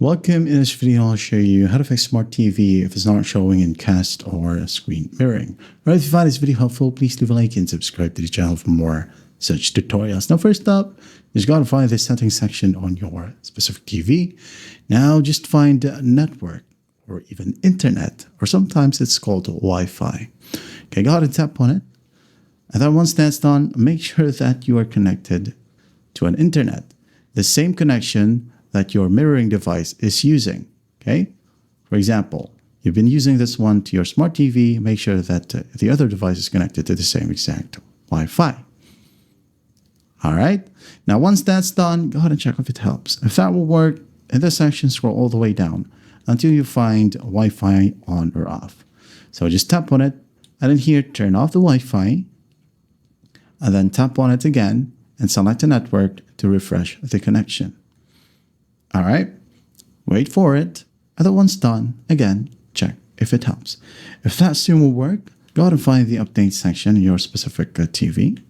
Welcome. In this video, I'll show you how to fix smart TV if it's not showing in cast or screen mirroring. Alright, if you find this video helpful, please leave a like and subscribe to the channel for more such tutorials. Now, first up, you just got to find the settings section on your specific TV. Now, just find network or even internet, or sometimes it's called Wi-Fi. Okay, go ahead and tap on it. And then once that's done, make sure that you are connected to an internet, the same connection that your mirroring device is using. Okay, for example, you've been using this one to your smart TV. Make sure that the other device is connected to the same exact Wi-Fi. All right, now once that's done, go ahead and check if it helps. If that will work, in this section, scroll all the way down until you find Wi-Fi on or off. So just tap on it, and then here, turn off the Wi-Fi, and then tap on it again and select a network to refresh the connection. All right, wait for it, and then once done, again, check if it helps. If that soon will work, go ahead and find the update section in your specific TV.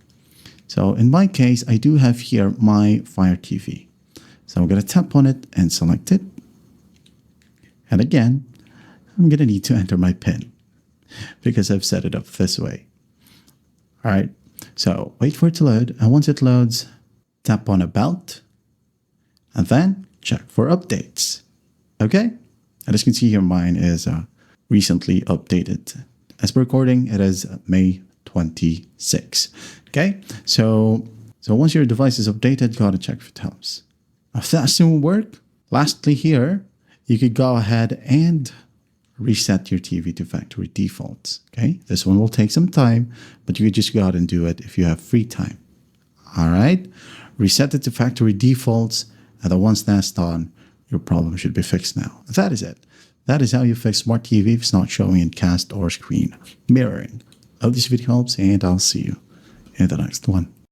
So in my case, I do have here my Fire TV. So I'm going to tap on it and select it. And again, I'm going to need to enter my PIN because I've set it up this way. All right, so wait for it to load, and once it loads, tap on About, and then check for updates. Okay, and as you can see here, mine is recently updated. As per recording, it is May 26. Okay, so once your device is updated, go ahead and check if it helps. If that still will work, lastly here, you could go ahead and reset your TV to factory defaults. Okay, this one will take some time, but you could just go ahead and do it if you have free time. All right, reset it to factory defaults, and then once that's done, your problem should be fixed now. That is it. That is how you fix smart TV if it's not showing in cast or screen mirroring. I hope this video helps, and I'll see you in the next one.